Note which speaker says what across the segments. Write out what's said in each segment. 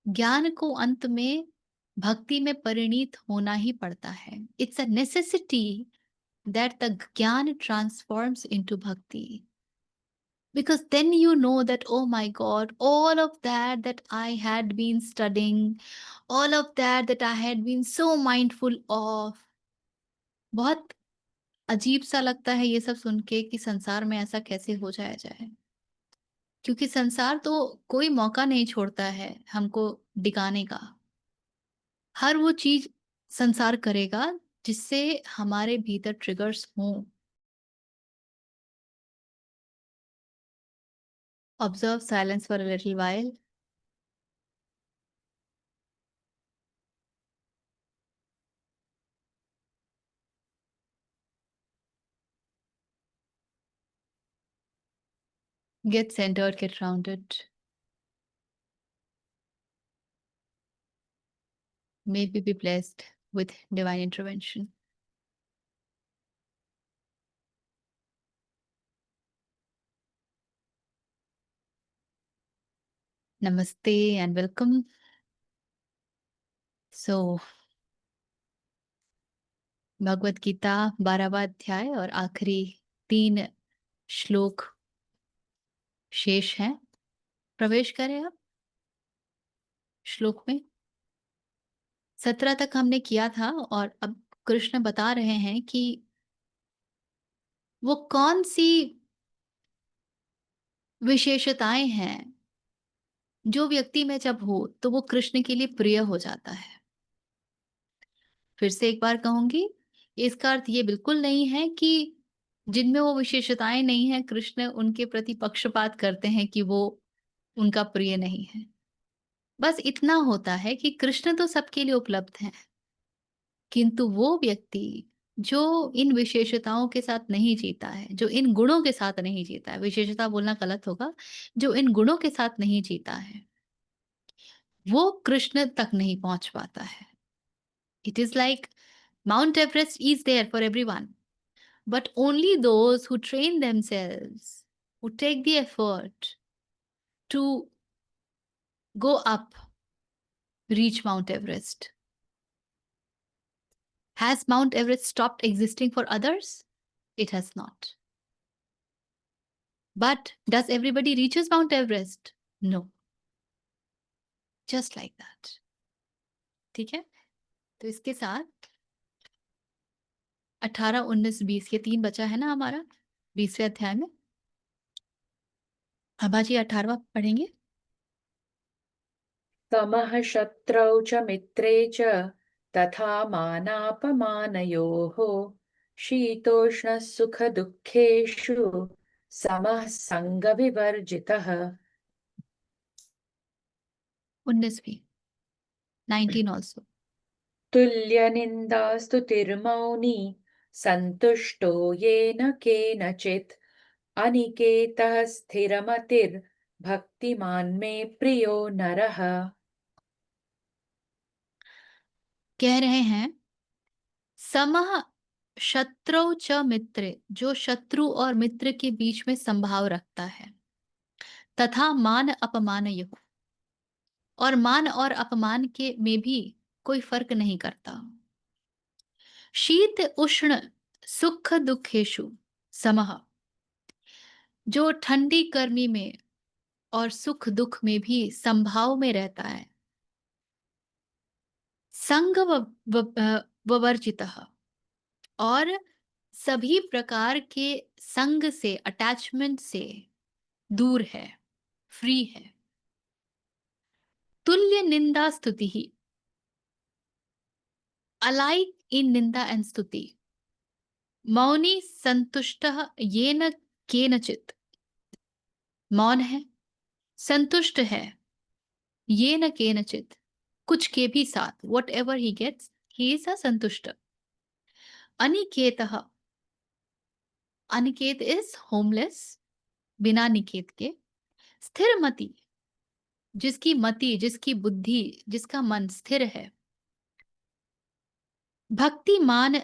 Speaker 1: ज्ञान को अंत में भक्ति में परिणित होना ही पड़ता है. It's a necessity that the jnana transforms into bhakti, because then you know that, oh my god, all of that I had been studying, all of that I had been so mindful of. बहुत अजीब सा लगता है ये सब सुन के कि संसार में ऐसा कैसे हो जाया जाए, क्योंकि संसार तो कोई मौका नहीं छोड़ता है हमको डिगाने का. हर वो चीज संसार करेगा जिससे हमारे भीतर ट्रिगर्स हों. Observe silence for a little while. Get centered, get grounded. Maybe be blessed with divine intervention. Namaste and welcome. So, Bhagavad Gita 12वां अध्याय और आखिरी 3 श्लोक शेष हैं. प्रवेश करें आप श्लोक में. 17 तक हमने किया था और अब कृष्ण बता रहे हैं कि वो कौन सी विशेषताएं हैं जो व्यक्ति में जब हो तो वो कृष्ण के लिए प्रिय हो जाता है. फिर से एक बार कहूंगी, इसका अर्थ ये बिल्कुल नहीं है कि जिनमें वो विशेषताएं नहीं है कृष्ण उनके प्रति पक्षपात करते हैं कि वो उनका प्रिय नहीं है. बस इतना होता है कि कृष्ण तो सबके लिए उपलब्ध हैं, किंतु वो व्यक्ति जो इन विशेषताओं के साथ नहीं जीता है, जो इन गुणों के साथ नहीं जीता है, विशेषता बोलना गलत होगा, जो इन गुणों के साथ नहीं जीता है, वो कृष्ण तक नहीं पहुंच पाता है. It is like Mount Everest is there for everyone, but only those who train themselves, who take the effort to go up, reach Mount Everest. Has Mount Everest stopped existing for others? It has not. But does everybody reaches Mount Everest? No. Just like that. ठीक है. तो इसके साथ 18, 19, 20 ये 3 बचा है ना हमारा 20वें अध्याय में. अभाजी 18वां पढ़ेंगे.
Speaker 2: समः शत्रौ च मित्रे च तथा मानापमानयोः शीतोष्णः सुखदुःखेषु समः सङ्गविवर्जितः.
Speaker 1: 19 भी. 19 also.
Speaker 2: तुल्यनिन्दास्तुतिर्मौनी सन्तुष्टो येन केनचित् अनिकेतः स्थिरमतिर्भक्तिमान् मे प्रियो नरः.
Speaker 1: कह रहे हैं समः शत्रौ च मित्र, जो शत्रु और मित्र के बीच में संभाव रखता है, तथा मान अपमान युक्त, और मान और अपमान के में भी कोई फर्क नहीं करता. शीत उष्ण सुख दुखेशु समः, जो ठंडी गर्मी में और सुख दुख में भी संभाव में रहता है. संग ववर्जितः, और सभी प्रकार के संग से, अटैचमेंट से दूर है, फ्री है. तुल्य निंदा स्तुति ही, अलाइक इन निंदा एंड स्तुति. मौनी संतुष्टः येन केनचित, मौन है, संतुष्ट है, येन केनचित, कुछ के भी साथ, whatever he gets he is असंतुष्ट. अनिकेतः, अनिकेत इज होमलेस, बिना निकेत के. स्थिर मति, जिसकी मति, जिसकी बुद्धि, जिसका मन स्थिर है. भक्तिमान,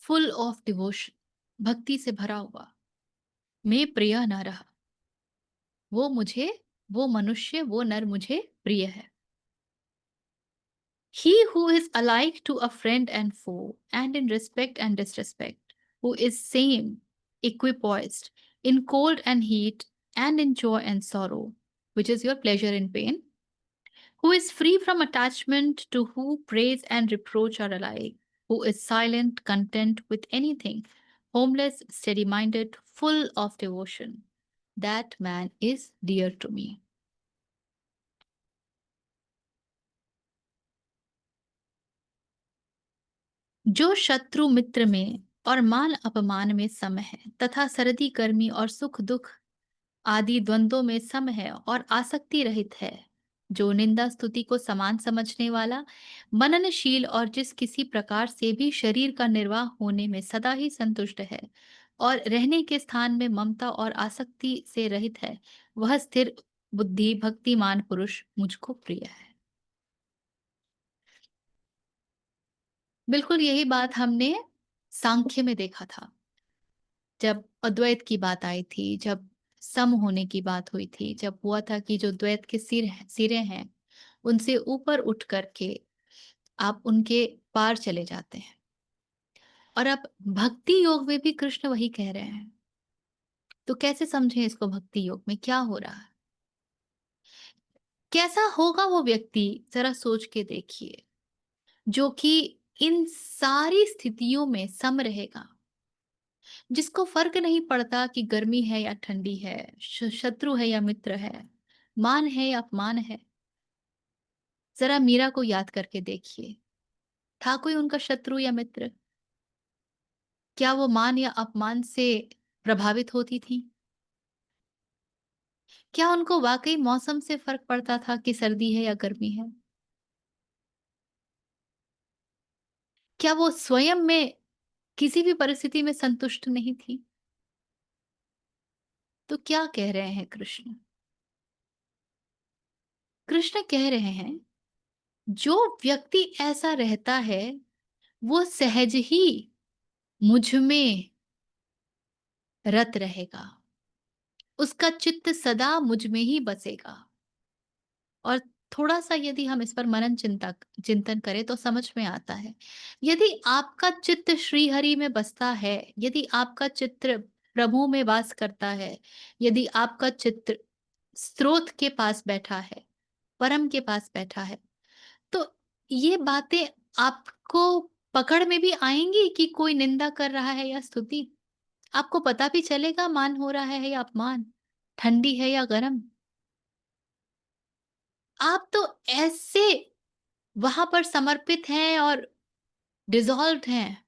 Speaker 1: फुल ऑफ डिवोशन, भक्ति से भरा हुआ. मैं प्रिय न रहा, वो मुझे वो मनुष्य, वो नर मुझे प्रिय है। He who is alike to a friend and foe, and in respect and disrespect, who is same, equipoised, in cold and heat, and in joy and sorrow, which is your pleasure and pain, who is free from attachment, to whom praise and reproach are alike, who is silent, content with anything, homeless, steady minded, full of devotion. That man is dear to me. जो शत्रु मित्र में और मान अपमान में सम है, तथा सर्दी गर्मी और सुख दुख आदि द्वंद्वों में सम है और आसक्ति रहित है, जो निंदा स्तुति को समान समझने वाला, मननशील और जिस किसी प्रकार से भी शरीर का निर्वाह होने में सदा ही संतुष्ट है और रहने के स्थान में ममता और आसक्ति से रहित है, वह स्थिर बुद्धि भक्तिमान पुरुष मुझको प्रिय है। बिल्कुल यही बात हमने सांख्य में देखा था, जब अद्वैत की बात आई थी, जब सम होने की बात हुई थी, जब हुआ था कि जो द्वैत के सिरे हैं, उनसे ऊपर उठ करके आप उनके पार चले जाते हैं। और अब भक्ति योग में भी कृष्ण वही कह रहे हैं। तो कैसे समझें इसको, भक्ति योग में क्या हो रहा है? कैसा होगा वो व्यक्ति, ज़रा सोच के देखिए, जो कि इन सारी स्थितियों में सम रहेगा, जिसको फ़र्क नहीं पड़ता कि गर्मी है या ठंडी है, शत्रु है या मित्र है, मान है या अपमान है। ज़रा मीरा को याद करके देखिए, था कोई उनका शत्रु या मित्र? क्या वो मान या अपमान से प्रभावित होती थीं? क्या उनको वाक़ई मौसम से फ़र्क पड़ता था कि सर्दी है या गर्मी है? क्या वो स्वयं में किसी भी परिस्थिति में संतुष्ट नहीं थीं? तो क्या कह रहे हैं कृष्ण? कृष्ण कह रहे हैं, जो व्यक्ति ऐसा रहता है, वो सहज ही मुझ में रत रहेगा। उसका चित्त सदा मुझ में ही बसेगा। और थोड़ा-सा यदि हम इस पर मनन चिंतन करें तो समझ में आता है। यदि आपका चित्त श्रीहरि में बसता है, यदि आपका चित्त प्रभु में वास करता है, यदि आपका चित्त स्रोत के पास बैठा है, परम के पास बैठा है, तो ये बातें आपको पकड़ में भी आएँगी कि कोई निंदा कर रहा है या स्तुति। आपको पता भी चलेगा मान हो रहा है या अपमान, ठंडी है या गरम। आप तो ऐसे वहाँ पर समर्पित हैं और डिसॉल्व्ड हैं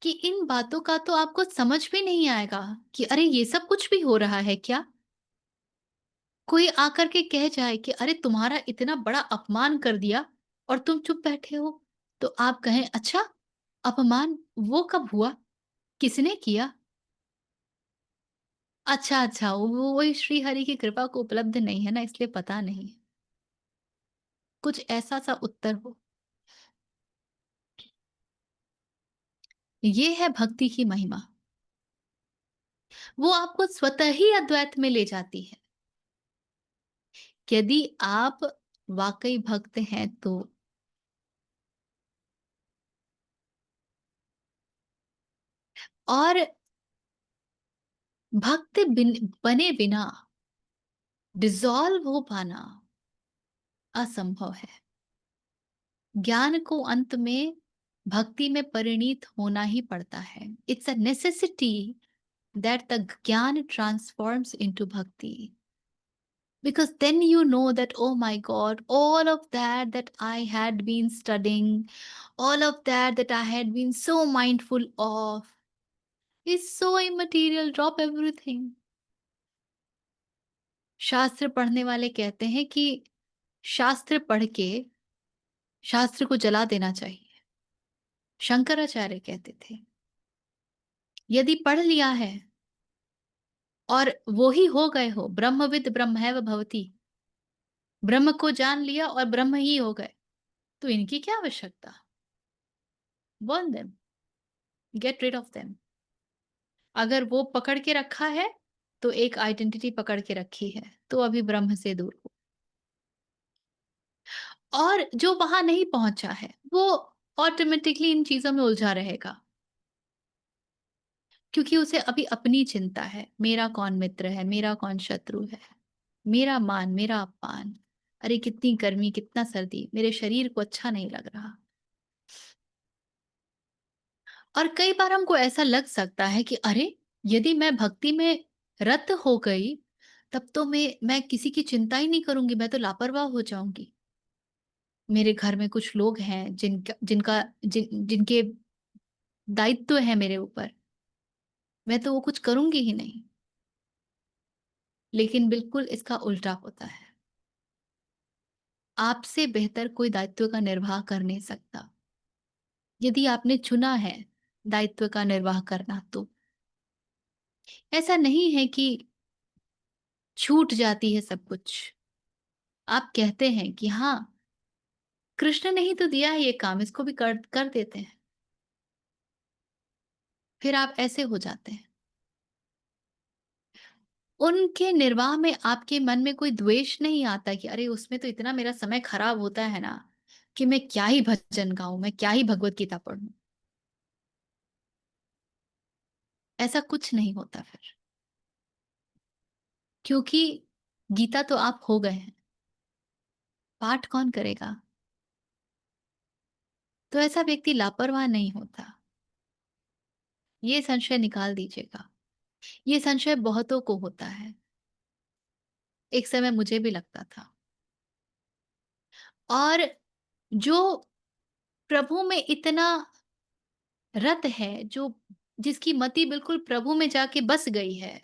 Speaker 1: कि इन बातों का तो आपको समझ भी नहीं आएगा कि अरे ये सब कुछ भी हो रहा है क्या? कोई आकर के कह जाए कि अरे तुम्हारा इतना बड़ा अपमान कर दिया और तुम चुप बैठे हो। तो आप कहें अच्छा, अपमान वो कब हुआ? किसने किया? अच्छा, वो वही श्री हरि की कृपा को उपलब्ध नहीं है ना, इसलिए पता नहीं है। कुछ ऐसा-सा उत्तर हो। ये है भक्ति की महिमा। वो आपको स्वतः ही अद्वैत में ले जाती है। यदि आप वाक़ई भक्त हैं तो। और भक्त बने बिना डिसॉल्व हो पाना असंभव है। ज्ञान को अंत में भक्ति में परिणीत होना ही पड़ता है। It's a necessity that the ज्ञान ट्रांसफॉर्म्स इनटू भक्ति। Because then you know that, oh my God, all of that I had been studying, all of that I had been so mindful of, is so immaterial. Drop everything. शास्त्र पढ़ने वाले कहते हैं कि शास्त्र पढ़ के शास्त्र को जला देना चाहिए। शंकराचार्य कहते थे, यदि पढ़ लिया है और वो ही हो गए हो, ब्रह्मविद ब्रह्मैव भवति, ब्रह्म को जान लिया और ब्रह्म ही हो गए, तो इनकी क्या आवश्यकता? Burn them, get rid of them. अगर वो पकड़ के रखा है तो एक आइडेंटिटी पकड़ के रखी है, तो अभी ब्रह्म से दूर हो। और जो वहाँ नहीं पहुँचा है, वो ऑटोमेटिकली इन चीज़ों में उलझा रहेगा, क्योंकि उसे अभी अपनी चिंता है, मेरा कौन मित्र है, मेरा कौन शत्रु है, मेरा मान, मेरा अपमान, अरे कितनी गर्मी, कितना सर्दी, मेरे शरीर को अच्छा नहीं लग रहा। और कई बार हमको ऐसा लग सकता है कि अरे! यदि मैं भक्ति में रत हो गई, तब तो मैं किसी की चिंता ही नहीं करूँगी, मैं तो लापरवाह हो जाऊँगी। मेरे घर में कुछ लोग हैं जिनके दायित्व है मेरे ऊपर, मैं तो वो कुछ करूँगी ही नहीं। लेकिन बिल्कुल इसका उल्टा होता है। आपसे बेहतर कोई दायित्व का निर्वाह कर नहीं सकता। यदि आपने चुना है दायित्व का निर्वाह करना, तो ऐसा नहीं है कि छूट जाती है सब कुछ। आप कहते हैं कि हाँ, कृष्ण ने ही तो दिया है ये काम, इसको भी कर कर देते हैं। फिर आप ऐसे हो जाते हैं। उनके निर्वाह में आपके मन में कोई द्वेष नहीं आता कि अरे उसमें तो इतना मेरा समय खराब होता है ना, कि मैं क्या ही भजन गाऊँ, मैं क्या ही भगवत गीता पढ़ूँ। ऐसा कुछ नहीं होता फिर, क्योंकि गीता तो आप हो गए हैं, पाठ कौन करेगा? तो ऐसा व्यक्ति लापरवाह नहीं होता। ये संशय निकाल दीजिएगा। ये संशय बहुतों को होता है। एक समय मुझे भी लगता था। और जो प्रभु में इतना रत है, जो जिसकी मति बिल्कुल प्रभु में जाके बस गई है,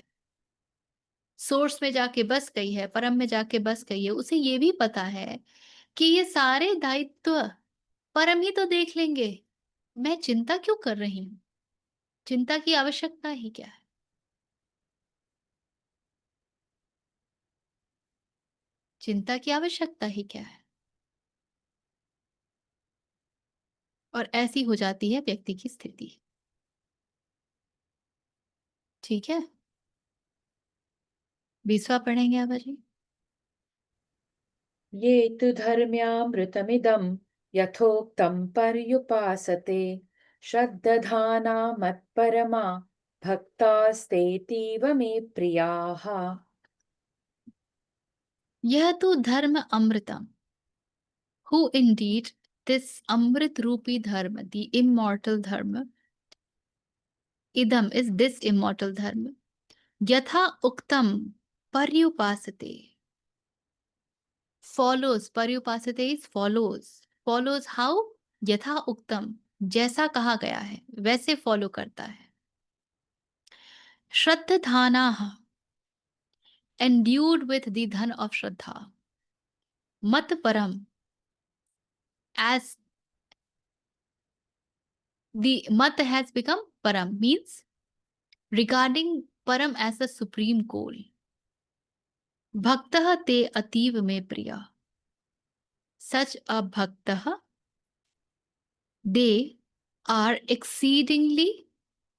Speaker 1: सोर्स में जाके बस गई है, परम में जाके बस गई है, उसे ये भी पता है कि ये सारे दायित्व परम ही तो देख लेंगे। मैं चिंता क्यों कर रही हूँ? चिंता की आवश्यकता ही क्या है? चिंता की आवश्यकता ही क्या है? और ऐसी हो जाती है व्यक्ति की स्थिति। ठीक है? 20वां पढ़ेंगे आभा जी?
Speaker 2: ये तु धर्म्यामृतमिदं यथोक्तं पर्युपासते श्रद्दधाना मत्परमा भक्तास्तेतीव मे प्रियाः।
Speaker 1: यह तो धर्म अमृतम, हु इंडीड दिस अमृत रूपी धर्म, द इमॉर्टल धर्म, इदम इज दिस इमॉर्टल धर्म, यथा उक्तम पर्युपासते, follows, पर्युपासते is follows how, यथा उक्तम, जैसा कहा गया है वैसे फॉलो करता है। श्रद्धानाः, endued with the dhan of shraddha, mat param, as the mat has become param, means regarding param as the supreme goal, bhaktah te ativ me priya, such a bhaktah, they are exceedingly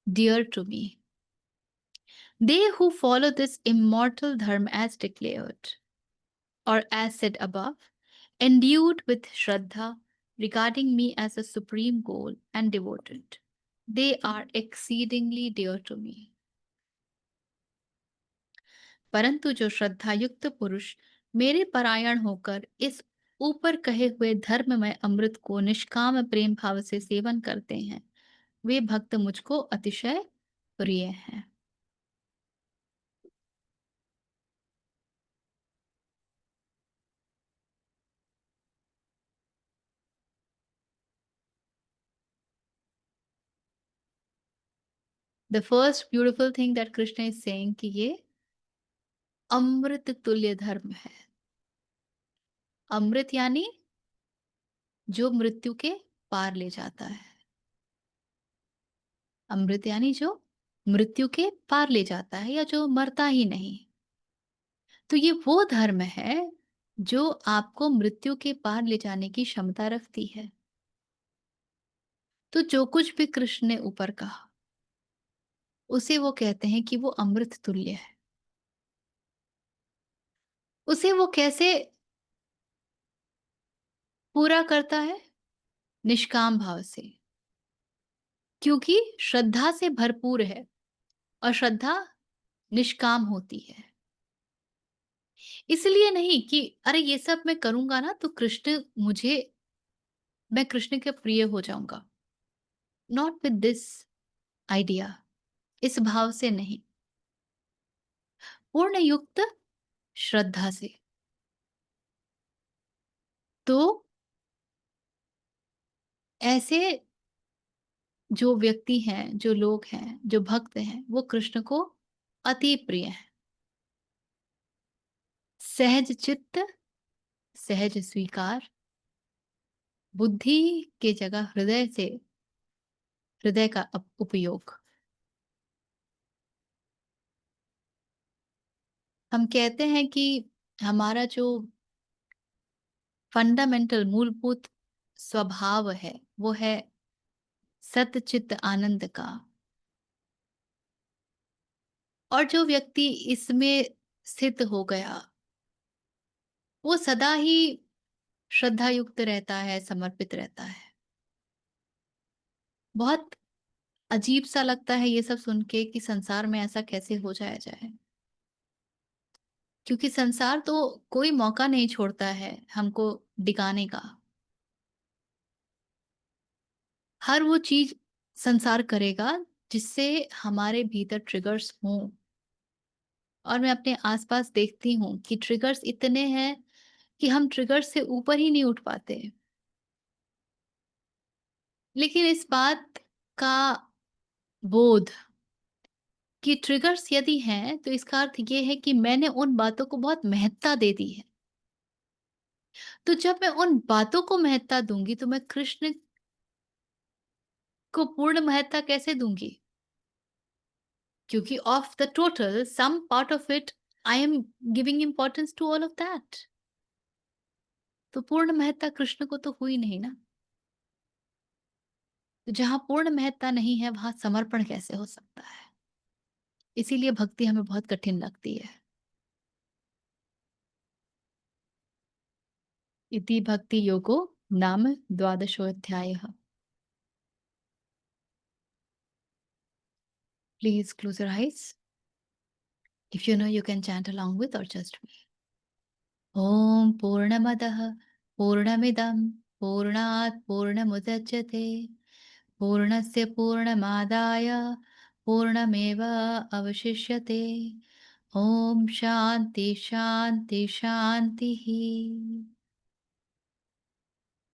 Speaker 1: dear to me. They who follow this immortal dharma as declared, or as said above, endued with Shraddha, regarding me as a supreme goal and devoted, they are exceedingly dear to me. परंतु जो श्रद्धा युक्त पुरुष मेरे परायण होकर इस ऊपर कहे हुए धर्म में अमृत को निष्काम प्रेम भाव से सेवन करते हैं, वे भक्त मुझको अतिशय प्रिय हैं। The first beautiful thing that Krishna is saying कि ये अमृत तुल्य धर्म है। अमृत यानी जो मृत्यु के पार ले जाता है। अमृत यानी जो मृत्यु के पार ले जाता है, या जो मरता ही नहीं। तो ये वो धर्म है जो आपको मृत्यु के पार ले जाने की क्षमता रखती है। तो जो कुछ भी कृष्ण ने ऊपर कहा, उसे वो कहते हैं कि वो अमृत तुल्य है। उसे वो कैसे पूरा करता है? निष्काम भाव से, क्योंकि श्रद्धा से भरपूर है और श्रद्धा निष्काम होती है। इसलिए नहीं कि अरे ये सब मैं करूँगा ना तो मैं कृष्ण के प्रिय हो जाऊँगा। नॉट विथ दिस आइडिया, इस भाव से नहीं, पूर्ण युक्त श्रद्धा से। तो ऐसे जो व्यक्ति हैं, जो लोग हैं, जो भक्त हैं, वो कृष्ण को अति प्रिय हैं। सहज चित्त, सहज स्वीकार, बुद्धि के जगह हृदय का उपयोग। हम कहते हैं कि हमारा जो फंडामेंटल मूलभूत स्वभाव है, वो है सतचित आनंद का। और जो व्यक्ति इसमें स्थित हो गया, वो सदा ही श्रद्धा युक्त रहता है, समर्पित रहता है। बहुत अजीब सा लगता है ये सब सुन के कि संसार में ऐसा कैसे हो जाया जाए, क्योंकि संसार तो कोई मौका नहीं छोड़ता है हमको डिगाने का। हर वो चीज संसार करेगा जिससे हमारे भीतर ट्रिगर्स हों। और मैं अपने आसपास देखती हूँ कि ट्रिगर्स इतने हैं कि हम ट्रिगर्स से ऊपर ही नहीं उठ पाते। लेकिन इस बात का बोध कि ट्रिगर्स यदि हैं तो इसका अर्थ ये है कि मैंने उन बातों को बहुत महत्ता दे दी है। तो जब मैं उन बातों को महत्ता दूंगी तो मैं कृष्ण को पूर्ण महत्ता कैसे दूंगी? क्योंकि of the total sum part of it I am giving importance to all of that. तो पूर्ण महत्ता कृष्ण को तो हुई नहीं ना। तो जहाँ पूर्ण महत्ता नहीं है वहां समर्पण कैसे हो सकता है? इसीलिए भक्ति हमें बहुत कठिन लगती है। इति भक्ति योगो नाम द्वादशोऽध्यायः। Please close your eyes. If you know, you can chant along with or just me. ॐ पूर्णमदः पूर्णमिदं पूर्णात् पूर्णमुदच्यते पूर्णस्य पूर्णमादाय पूर्णमेव अवशिष्यते। ॐ शान्ति शान्ति शान्तिः।